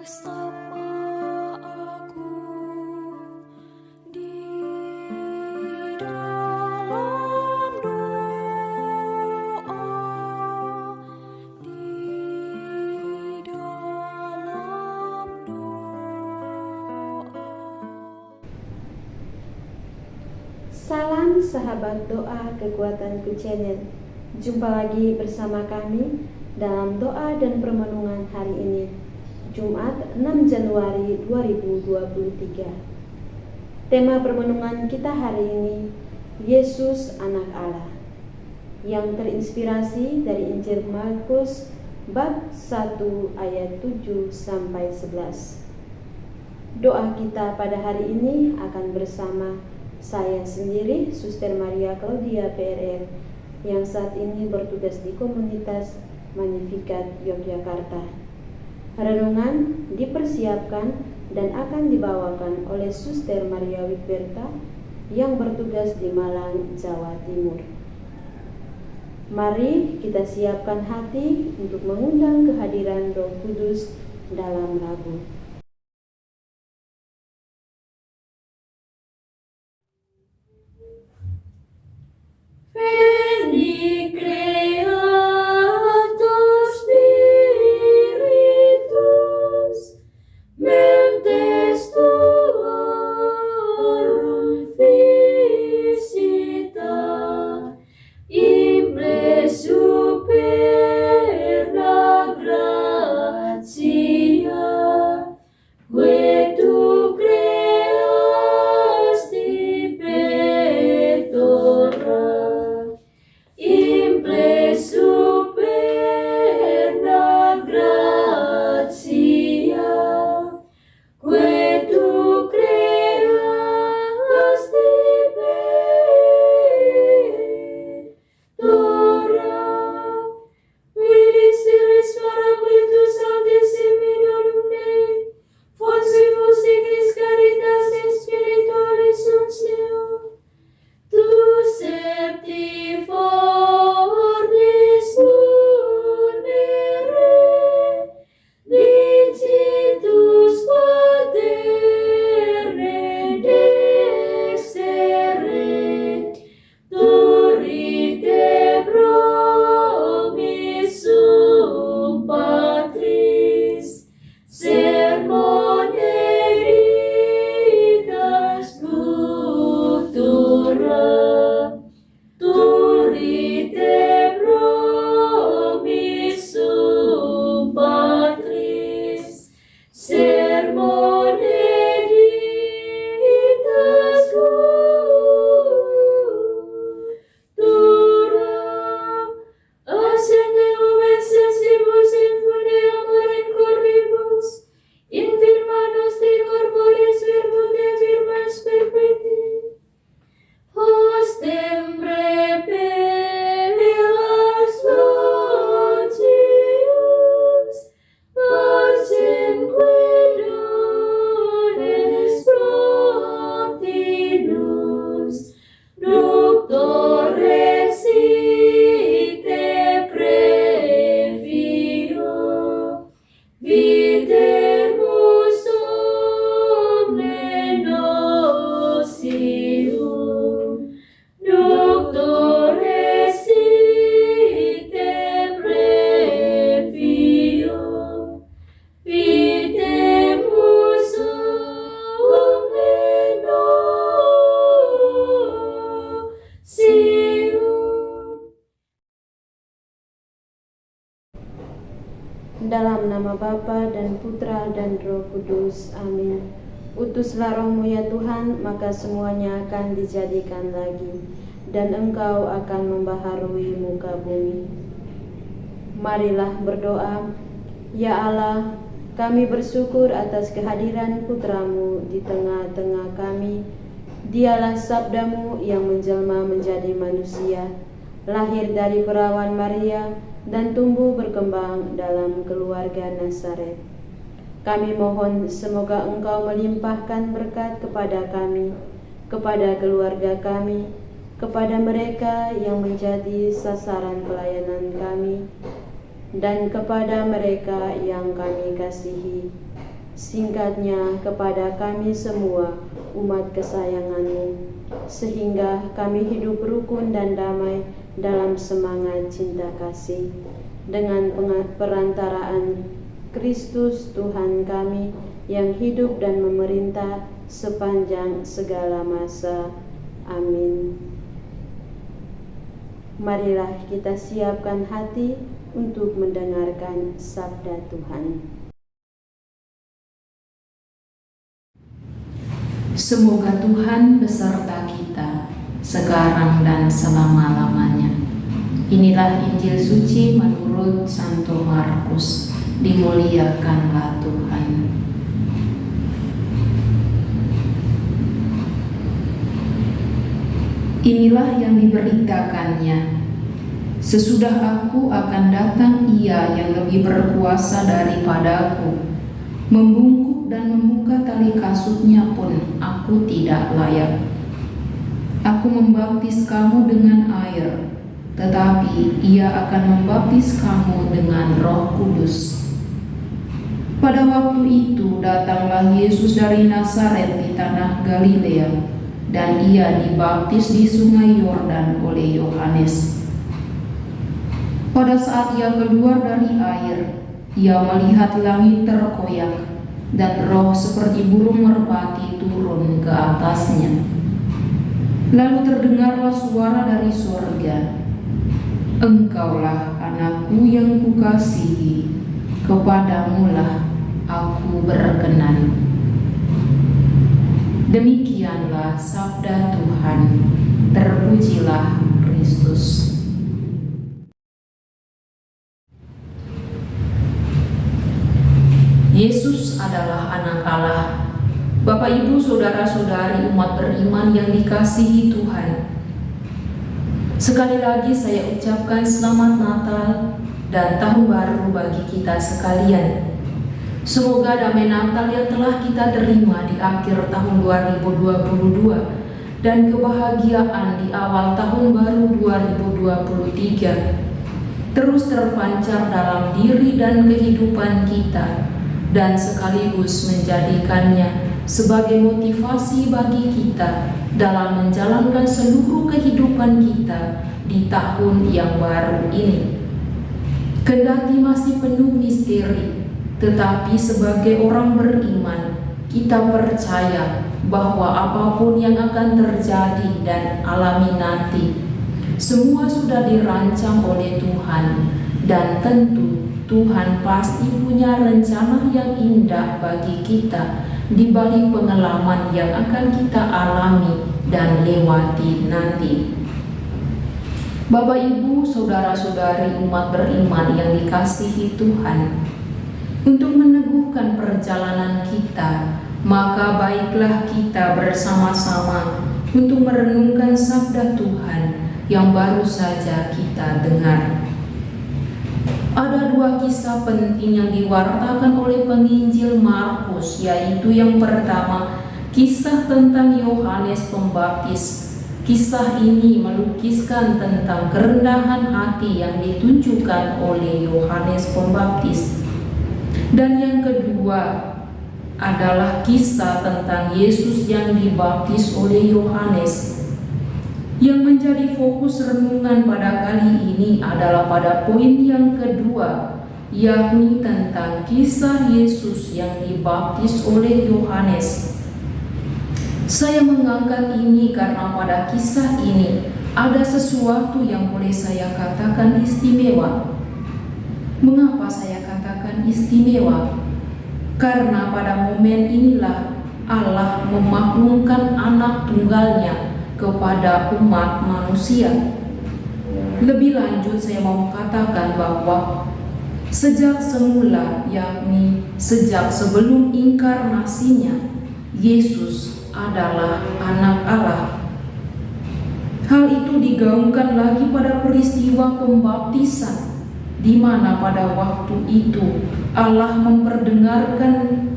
Sapa aku di dalam doa, di dalam doa. Salam sahabat doa Kekuatanku Channel. Jumpa lagi bersama kami dalam doa dan permenungan hari ini, Jumat 6 Januari 2023. Tema permenungan kita hari ini, Yesus Anak Allah, yang terinspirasi dari Injil Markus bab 1 ayat 7 sampai 11. Doa kita pada hari ini akan bersama saya sendiri, Suster Maria Claudia PRR, yang saat ini bertugas di komunitas Magnificat Yogyakarta. Renungan dipersiapkan dan akan dibawakan oleh Suster Maria Wigberta yang bertugas di Malang, Jawa Timur. Mari kita siapkan hati untuk mengundang kehadiran Roh Kudus dalam lagu. Veni Creator Spiritus, mentes tuorum visita, imble superna gratia, que tu creasti pectora. Imple superna gratia, que tu creasti pectora. Vidi stilis paraclitus altissimi donum Dei, fons vivus signis caritas et spiritualis unctio. Tu septi fornis munere, dicitus paterne dextere, turite promissum Patris, sermone vitas futura. Turite promissum Patris, sermone ditas futura. Ascende lumen sensibus in funde amorem corpibus, in firma nostri corporis virtute firmas perpetuti. Hostembre pelas longius, pacem dones protinus, doctore site previo, videmus omne nocium. Doctore site previo, videmus omne nocium. Dalam nama Bapa dan Putra dan Roh Kudus. Amin. Utuslah Roh-Mu ya Tuhan, maka semuanya akan dijadikan lagi, dan Engkau akan membaharui muka bumi. Marilah berdoa. Ya Allah, kami bersyukur atas kehadiran Putra-Mu di tengah-tengah kami. Dialah sabda-Mu yang menjelma menjadi manusia, lahir dari perawan Maria, dan tumbuh berkembang dalam keluarga Nazaret. Kami mohon semoga Engkau melimpahkan berkat kepada kami, kepada keluarga kami, kepada mereka yang menjadi sasaran pelayanan kami, dan kepada mereka yang kami kasihi. singkatnya kepada kami semua umat kesayangan-Mu, sehingga kami hidup rukun dan damai dalam semangat cinta kasih dengan perantaraan Kristus Tuhan kami yang hidup dan memerintah sepanjang segala masa. Amin. Marilah kita siapkan hati untuk mendengarkan sabda Tuhan. Semoga Tuhan beserta kita sekarang dan selama-lamanya. Inilah Injil suci menurut Santo Markus. Dimuliakanlah Tuhan. Inilah yang diberitakannya. Sesudah aku akan datang Ia yang lebih berkuasa daripadaku. Membungkuk dan membuka tali kasutnya pun aku tidak layak. Aku membaptis kamu dengan air, tetapi Ia akan membaptis kamu dengan Roh Kudus. Pada waktu itu datanglah Yesus dari Nazaret di tanah Galilea, dan Ia dibaptis di sungai Yordan oleh Yohanes. Pada saat Ia keluar dari air, Ia melihat langit terkoyak, dan roh seperti burung merpati turun ke atasnya. Lalu terdengarlah suara dari surga, Engkaulah anakku yang kukasihi, kepadamulah aku berkenan. Demikianlah sabda Tuhan. Terpujilah Kristus. Yesus adalah anak Allah. Bapak, Ibu, saudara-saudari umat beriman yang dikasihi Tuhan, sekali lagi saya ucapkan selamat Natal dan Tahun Baru bagi kita sekalian. Semoga damai Natal yang telah kita terima di akhir tahun 2022 dan kebahagiaan di awal tahun baru 2023 terus terpancar dalam diri dan kehidupan kita, dan sekaligus menjadikannya sebagai motivasi bagi kita dalam menjalankan seluruh kehidupan kita di tahun yang baru ini. Kendati masih penuh misteri, tetapi sebagai orang beriman, kita percaya bahwa apapun yang akan terjadi dan alami nanti, semua sudah dirancang oleh Tuhan, dan tentu Tuhan pasti punya rencana yang indah bagi kita di balik pengalaman yang akan kita alami dan lewati nanti. Bapak, Ibu, saudara-saudari umat beriman yang dikasihi Tuhan, untuk meneguhkan perjalanan kita, maka baiklah kita bersama-sama untuk merenungkan sabda Tuhan yang baru saja kita dengar. Ada dua kisah penting yang diwartakan oleh penginjil Markus, yaitu yang pertama, kisah tentang Yohanes Pembaptis. Kisah ini melukiskan tentang kerendahan hati yang ditunjukkan oleh Yohanes Pembaptis. Dan yang kedua adalah kisah tentang Yesus yang dibaptis oleh Yohanes. Yang menjadi fokus renungan pada kali ini adalah pada poin yang kedua, yakni tentang kisah Yesus yang dibaptis oleh Yohanes. Saya mengangkat ini karena pada kisah ini ada sesuatu yang boleh saya katakan istimewa. Mengapa saya katakan istimewa? Karena pada momen inilah Allah memaklumkan anak tunggalnya kepada umat manusia. Lebih lanjut saya mau katakan bahwa sejak semula, yakni sejak sebelum inkarnasinya, Yesus adalah anak Allah. Hal itu digaungkan lagi pada peristiwa pembaptisan, di mana pada waktu itu Allah memperdengarkan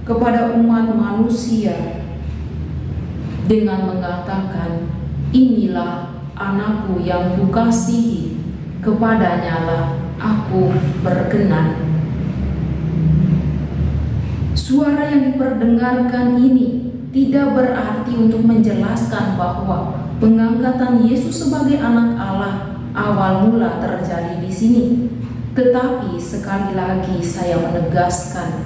kepada umat manusia dengan mengatakan, inilah anakku yang kukasihi, kepadanya lah aku berkenan. Suara yang diperdengarkan ini tidak berarti untuk menjelaskan bahwa pengangkatan Yesus sebagai anak Allah awal mula terjadi di sini. Tetapi sekali lagi saya menegaskan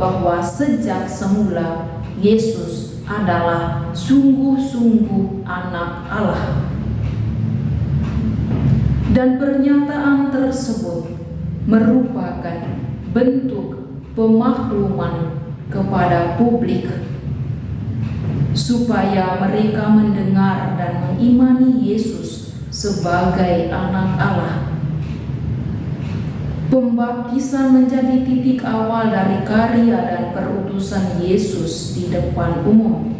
bahwa sejak semula Yesus adalah sungguh-sungguh anak Allah. Dan pernyataan tersebut merupakan bentuk pemakluman kepada publik supaya mereka mendengar dan mengimani Yesus sebagai anak Allah. Pembaptisan menjadi titik awal dari karya dan perutusan Yesus di depan umum.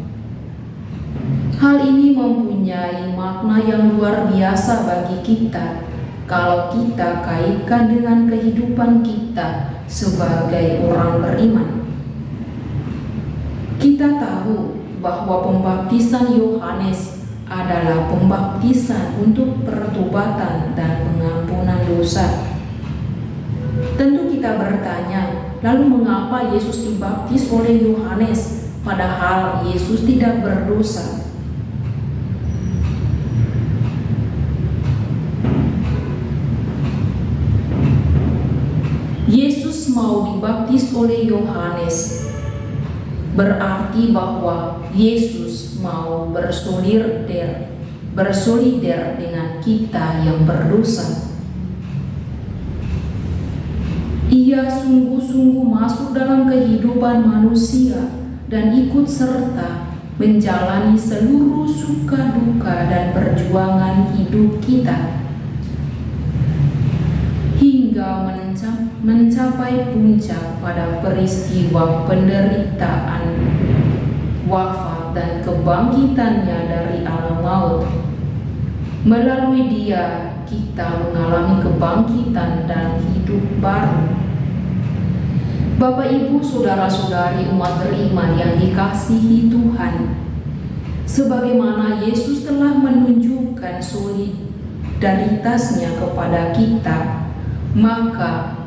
Hal ini mempunyai makna yang luar biasa bagi kita kalau kita kaitkan dengan kehidupan kita sebagai orang beriman. Kita tahu bahwa pembaptisan Yohanes adalah pembaptisan untuk pertobatan dan pengampunan dosa. Tentu kita bertanya, lalu mengapa Yesus dibaptis oleh Yohanes padahal Yesus tidak berdosa? Yesus mau dibaptis oleh Yohanes berarti bahwa Yesus mau bersolider dengan kita yang berdosa. Ia sungguh-sungguh masuk dalam kehidupan manusia dan ikut serta menjalani seluruh suka duka dan perjuangan hidup kita hingga mencapai puncak pada peristiwa penderitaan, wafat dan kebangkitannya dari alam maut. Melalui Dia kita mengalami kebangkitan dan hidup baru. Bapak, Ibu, saudara-saudari umat beriman yang dikasihi Tuhan, sebagaimana Yesus telah menunjukkan solidaritasnya kepada kita, maka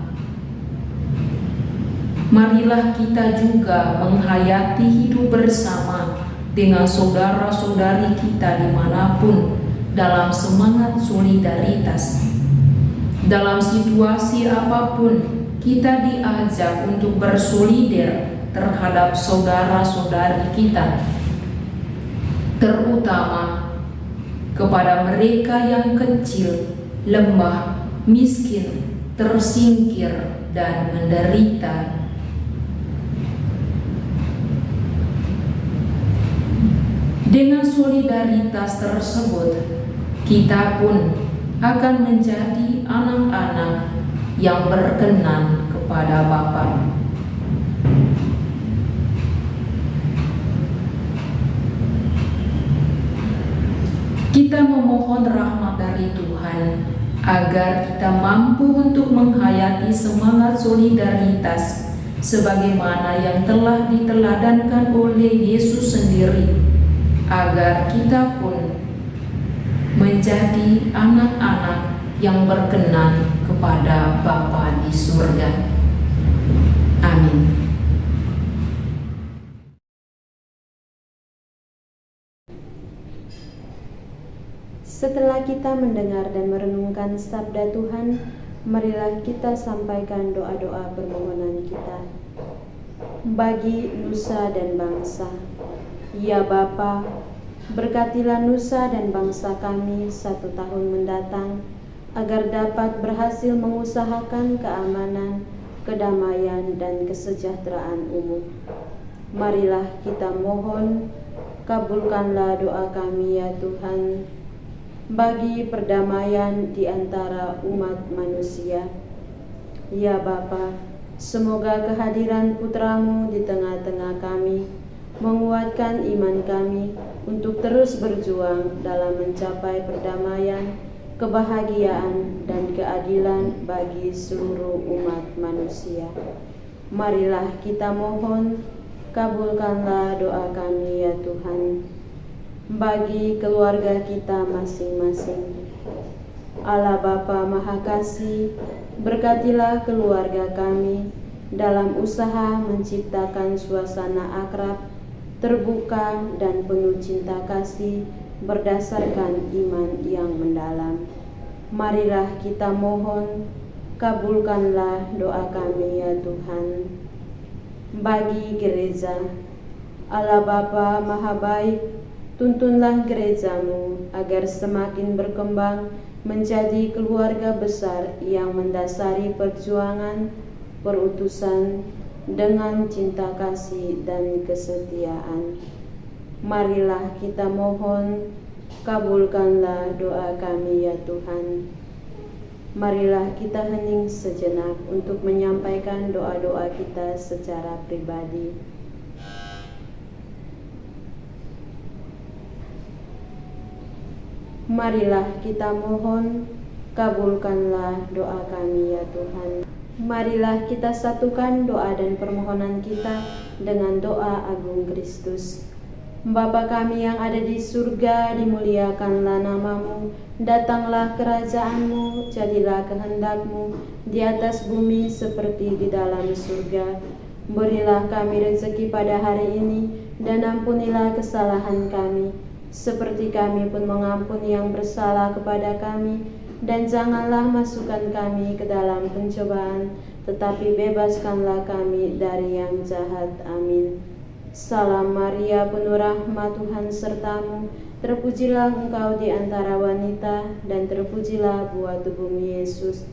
marilah kita juga menghayati hidup bersama dengan saudara-saudari kita dimanapun dalam semangat solidaritas. Dalam situasi apapun, kita diajak untuk bersolider terhadap saudara-saudari kita, terutama kepada mereka yang kecil, lemah, miskin, tersingkir, dan menderita. Dengan solidaritas tersebut, kita pun akan menjadi anak-anak yang berkenan kepada Bapa. Kita memohon rahmat dari Tuhan agar kita mampu untuk menghayati semangat solidaritas sebagaimana yang telah diteladankan oleh Yesus sendiri, agar kita pun menjadi anak-anak yang berkenan kepada Bapa di surga. Amin. Setelah kita mendengar dan merenungkan sabda Tuhan, marilah kita sampaikan doa-doa permohonan kita. Bagi nusa dan bangsa, ya Bapa, berkatilah nusa dan bangsa kami 1 tahun mendatang, agar dapat berhasil mengusahakan keamanan, kedamaian, dan kesejahteraan umum. Marilah kita mohon, kabulkanlah doa kami ya Tuhan, bagi perdamaian di antara umat manusia. Ya Bapa, semoga kehadiran Putra-Mu di tengah-tengah kami menguatkan iman kami untuk terus berjuang dalam mencapai perdamaian, kebahagiaan, dan keadilan bagi seluruh umat manusia. Marilah kita mohon, kabulkanlah doa kami ya Tuhan, bagi keluarga kita masing-masing. Allah Bapa Maha Kasih, berkatilah keluarga kami, dalam usaha menciptakan suasana akrab, terbuka, dan penuh cinta kasih berdasarkan iman yang mendalam. Marilah kita mohon, kabulkanlah doa kami ya Tuhan. Bagi gereja, Allah Bapa Maha Baik, tuntunlah gerejamu agar semakin berkembang menjadi keluarga besar yang mendasari perjuangan, perutusan dengan cinta kasih dan kesetiaan. Marilah kita mohon, kabulkanlah doa kami ya Tuhan. Marilah kita hening sejenak untuk menyampaikan doa-doa kita secara pribadi. Marilah kita mohon, kabulkanlah doa kami ya Tuhan. Marilah kita satukan doa dan permohonan kita dengan doa agung Kristus. Bapa kami yang ada di surga, dimuliakanlah namamu, datanglah kerajaanmu, jadilah kehendakmu di atas bumi seperti di dalam surga. Berilah kami rezeki pada hari ini, dan ampunilah kesalahan kami, seperti kami pun mengampuni yang bersalah kepada kami. Dan janganlah masukkan kami ke dalam pencobaan, tetapi bebaskanlah kami dari yang jahat. Amin. Salam Maria, penuh rahmat, Tuhan sertamu. Terpujilah engkau di antara wanita, dan terpujilah buah tubuhmu Yesus.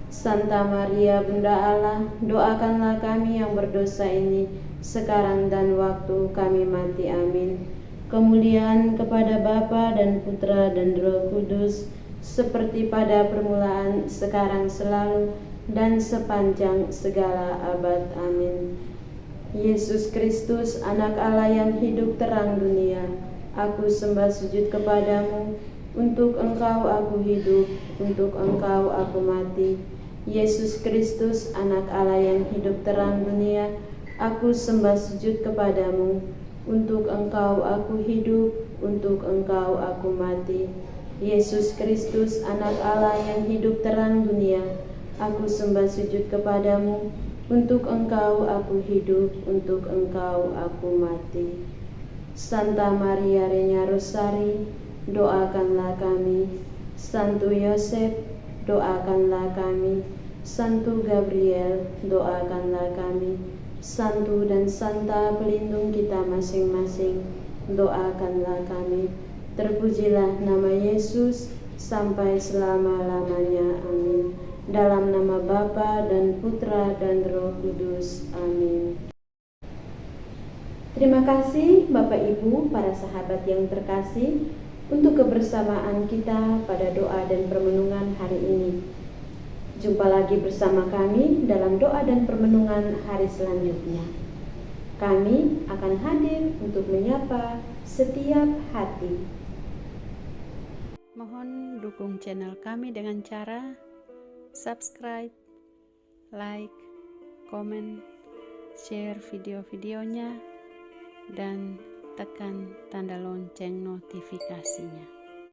Santa Maria, Bunda Allah, doakanlah kami yang berdosa ini, sekarang dan waktu kami mati. Amin. Kemuliaan kepada Bapa dan Putra dan Roh Kudus, seperti pada permulaan, sekarang, selalu, dan sepanjang segala abad. Amin. Yesus Kristus, anak Allah yang hidup terang dunia, aku sembah sujud kepadamu. Untuk engkau aku hidup, untuk engkau aku mati. Yesus Kristus, anak Allah yang hidup terang dunia, aku sembah sujud kepadamu. Untuk engkau aku hidup, untuk engkau aku mati. Yesus Kristus, anak Allah yang hidup terang dunia, aku sembah sujud kepadamu. Untuk engkau aku hidup, untuk engkau aku mati. Santa Maria Regna Rosari, doakanlah kami. Santo Yosef, doakanlah kami. Santo Gabriel, doakanlah kami. Santo dan Santa pelindung kita masing-masing, doakanlah kami. Terpujilah nama Yesus sampai selama-lamanya. Amin. Dalam nama Bapa dan Putra dan Roh Kudus. Amin. Terima kasih Bapak Ibu, para sahabat yang terkasih, untuk kebersamaan kita pada doa dan permenungan hari ini. Jumpa lagi bersama kami dalam doa dan permenungan hari selanjutnya. Kami akan hadir untuk menyapa setiap hati. Mohon dukung channel kami dengan cara subscribe, like, komen, share video-videonya, dan tekan tanda lonceng notifikasinya.